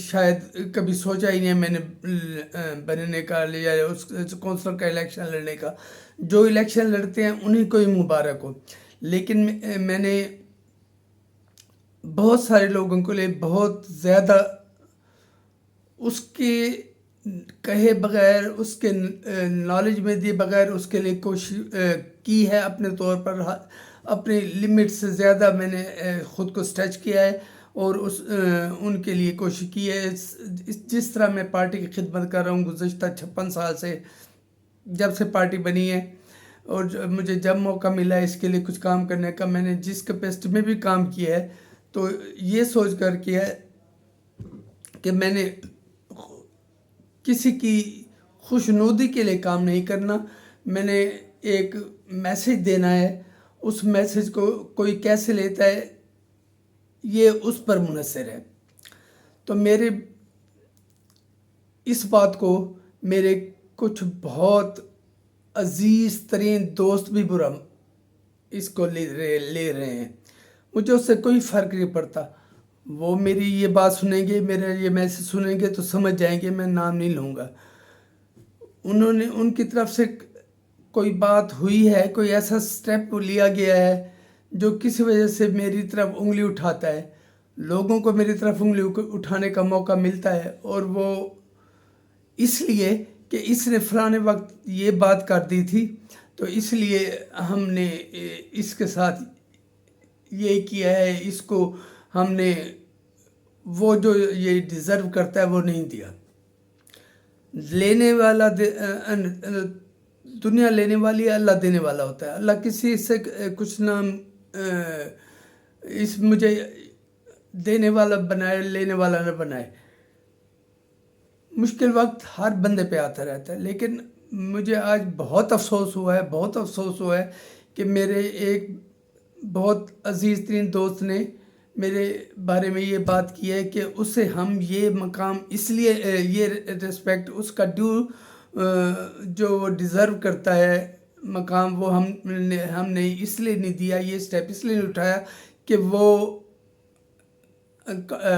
شاید کبھی سوچا ہی نہیں میں نے بننے کا یا اس کونسلر کا الیکشن لڑنے کا. جو الیکشن لڑتے ہیں انہیں کو ہی مبارک ہو. لیکن میں نے بہت سارے لوگوں کے لیے بہت زیادہ اس کے کہے بغیر، اس کے نالج میں دیے بغیر اس کے لیے کوشش کی ہے. اپنے طور پر اپنے لمٹ سے زیادہ میں نے خود کو اسٹریچ کیا ہے اور ان کے لیے کوشش کی ہے. جس طرح میں پارٹی کی خدمت کر رہا ہوں گزشتہ 56 سال سے، جب سے پارٹی بنی ہے، اور مجھے جب موقع ملا ہے اس کے لیے کچھ کام کرنے کا، میں نے جس کیپیسٹی میں بھی کام کیا ہے تو یہ سوچ کر کیا ہے کہ میں نے کسی کی خوشنودی کے لیے کام نہیں کرنا. میں نے ایک میسج دینا ہے. اس میسج کو کوئی کیسے لیتا ہے یہ اس پر منحصر ہے. تو میرے اس بات کو میرے کچھ بہت عزیز ترین دوست بھی برا اس کو لے رہے ہیں. مجھے اس سے کوئی فرق نہیں پڑتا. وہ میری یہ بات سنیں گے، میرا یہ میسج سنیں گے تو سمجھ جائیں گے، میں نام نہیں لوں گا. ان کی طرف سے کوئی بات ہوئی ہے، کوئی ایسا سٹیپ لیا گیا ہے جو کسی وجہ سے میری طرف انگلی اٹھاتا ہے. لوگوں کو میری طرف انگلی اٹھانے کا موقع ملتا ہے، اور وہ اس لیے کہ اس نے فلاں وقت یہ بات کر دی تھی تو اس لیے ہم نے اس کے ساتھ یہ کیا ہے، اس کو ہم نے وہ جو یہ ڈیزرو کرتا ہے وہ نہیں دیا. لینے والا دنیا لینے والی ہے، اللہ دینے والا ہوتا ہے. اللہ کسی سے کچھ نہ مجھے دینے والا بنائے، لینے والا نہ بنائے. مشکل وقت ہر بندے پہ آتا رہتا ہے، لیکن مجھے آج بہت افسوس ہوا ہے کہ میرے ایک بہت عزیز ترین دوست نے میرے بارے میں یہ بات کی ہے کہ اسے ہم یہ مقام اس لیے یہ ریسپیکٹ اس کا جو وہ ڈیزرو کرتا ہے مقام، وہ ہم نے اس لیے نہیں دیا، یہ سٹیپ اس لیے نہیں اٹھایا کہ وہ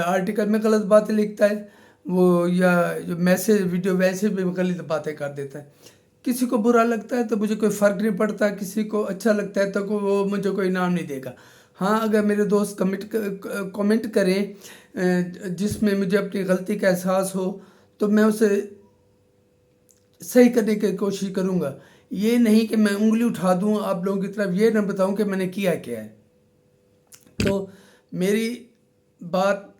آرٹیکل میں غلط باتیں لکھتا ہے، وہ یا جو میسج ویڈیو ویسے بھی غلط باتیں کر دیتا ہے. کسی کو برا لگتا ہے تو مجھے کوئی فرق نہیں پڑتا، کسی کو اچھا لگتا ہے تو وہ مجھے کوئی انعام نہیں دے گا. ہاں، اگر میرے دوست کمنٹ کریں جس میں مجھے اپنی غلطی کا احساس ہو تو میں اسے صحیح کرنے کی کوشش کروں گا. یہ نہیں کہ میں انگلی اٹھا دوں آپ لوگوں کی طرف، یہ نہ بتاؤں کہ میں نے کیا ہے. تو میری بات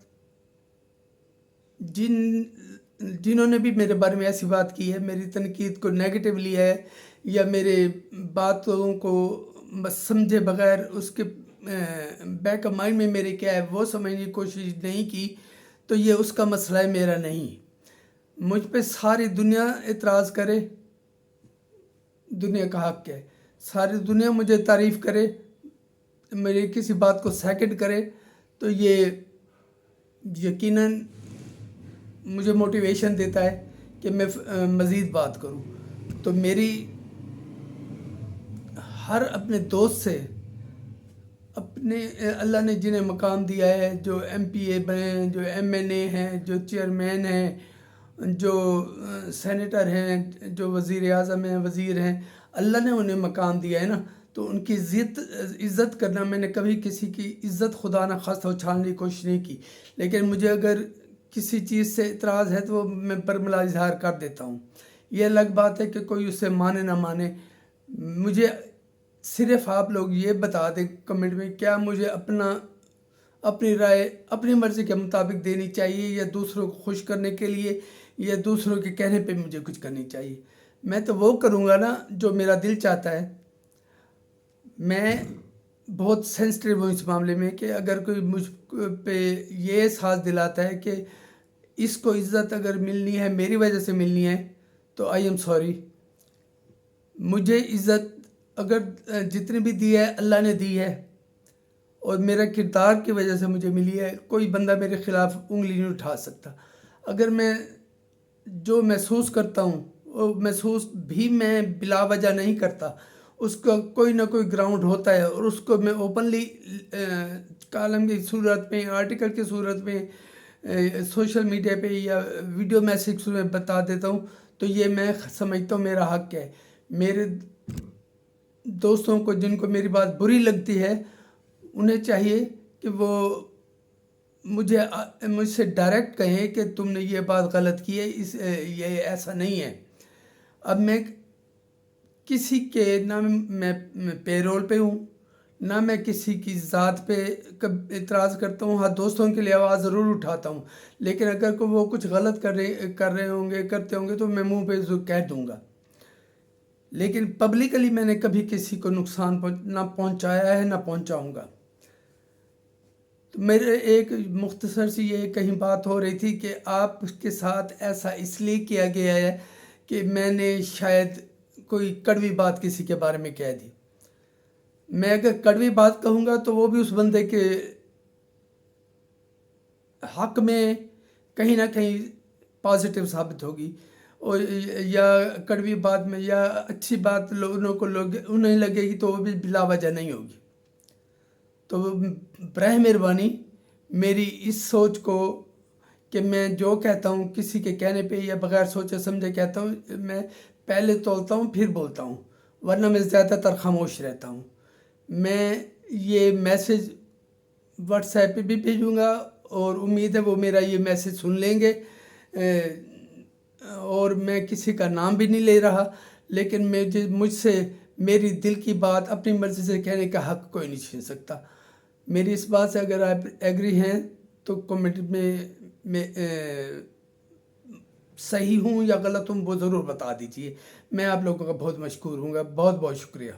جنہوں نے بھی میرے بارے میں ایسی بات کی ہے، میری تنقید کو نیگیٹو لیا ہے یا میرے باتوں کو سمجھے بغیر اس کے بیک آف مائنڈ میں میرے کیا ہے وہ سمجھنے کی کوشش نہیں کی، تو یہ اس کا مسئلہ ہے، میرا نہیں. مجھ پہ ساری دنیا اعتراض کرے، دنیا کا حق ہے. ساری دنیا مجھے تعریف کرے، میری کسی بات کو سیکنڈ کرے تو یہ یقیناً مجھے موٹیویشن دیتا ہے کہ میں مزید بات کروں. تو میری ہر اپنے دوست سے، اپنے اللہ نے جنہیں مقام دیا ہے، جو ایم پی اے بنے ہیں، جو ایم این اے ہیں، جو چیئرمین ہیں، جو سینیٹر ہیں، جو وزیر اعظم ہیں، وزیر ہیں، اللہ نے انہیں مقام دیا ہے نا، تو ان کی عزت کرنا. میں نے کبھی کسی کی عزت خدا نہ خواستہ اچھالنے کی کوشش نہیں کی، لیکن مجھے اگر کسی چیز سے اعتراض ہے تو میں برملا اظہار کر دیتا ہوں. یہ الگ بات ہے کہ کوئی اسے مانے نہ مانے. مجھے صرف آپ لوگ یہ بتا دیں کمنٹ میں، کیا مجھے اپنی رائے اپنی مرضی کے مطابق دینی چاہیے یا دوسروں کو خوش کرنے کے لیے یا دوسروں کے کہنے پہ مجھے کچھ کرنی چاہیے؟ میں تو وہ کروں گا نا جو میرا دل چاہتا ہے. میں بہت سینسٹیو ہوں اس معاملے میں کہ اگر کوئی مجھ پہ یہ احساس دلاتا ہے کہ اس کو عزت اگر ملنی ہے میری وجہ سے ملنی ہے تو آئی ایم سوری. مجھے عزت اگر جتنی بھی دی ہے اللہ نے دی ہے اور میرا کردار کی وجہ سے مجھے ملی ہے. کوئی بندہ میرے خلاف انگلی نہیں اٹھا سکتا. اگر میں جو محسوس کرتا ہوں وہ محسوس بھی میں بلا وجہ نہیں کرتا، اس کا کوئی نہ کوئی گراؤنڈ ہوتا ہے، اور اس کو میں اوپنلی کالم کی صورت میں، آرٹیکل کی صورت میں، سوشل میڈیا پہ یا ویڈیو میسج میں بتا دیتا ہوں تو یہ میں سمجھتا ہوں میرا حق ہے. میرے دوستوں کو جن کو میری بات بری لگتی ہے انہیں چاہیے کہ وہ مجھ سے ڈائریکٹ کہیں کہ تم نے یہ بات غلط کی ہے، یہ ایسا نہیں ہے. اب میں کسی کے نہ میں پے رول پہ ہوں، نہ میں کسی کی ذات پہ اعتراض کرتا ہوں. ہاں، دوستوں کے لیے آواز ضرور اٹھاتا ہوں، لیکن اگر کوئی وہ کچھ غلط کرتے ہوں گے تو میں منہ پہ کہہ دوں گا. لیکن پبلکلی میں نے کبھی کسی کو نقصان نہ پہنچایا ہے نہ پہنچاؤں گا. تو میرے ایک مختصر سی یہ کہیں بات ہو رہی تھی کہ آپ کے ساتھ ایسا اس لیے کیا گیا ہے کہ میں نے شاید کوئی کڑوی بات کسی کے بارے میں کہہ دی. میں اگر کڑوی بات کہوں گا تو وہ بھی اس بندے کے حق میں کہیں نہ کہیں پازیٹیو ثابت ہوگی، اور یا کڑوی بات میں یا اچھی بات انہیں لگے گی تو وہ بھی بلا وجہ نہیں ہوگی. تو براہ مہربانی میری اس سوچ کو کہ میں جو کہتا ہوں کسی کے کہنے پہ یا بغیر سوچے سمجھے کہتا ہوں، میں پہلے تولتا ہوں پھر بولتا ہوں، ورنہ میں زیادہ تر خاموش رہتا ہوں. میں یہ میسج واٹس ایپ پہ بھی بھیجوں گا اور امید ہے وہ میرا یہ میسج سن لیں گے. اور میں کسی کا نام بھی نہیں لے رہا، لیکن مجھ سے میری دل کی بات اپنی مرضی سے کہنے کا حق کوئی نہیں چھین سکتا. میری اس بات سے اگر آپ ایگری ہیں تو کمنٹ میں صحیح ہوں یا غلط ہوں وہ ضرور بتا دیجیے. میں آپ لوگوں کا بہت مشکور ہوں گا. بہت بہت شکریہ.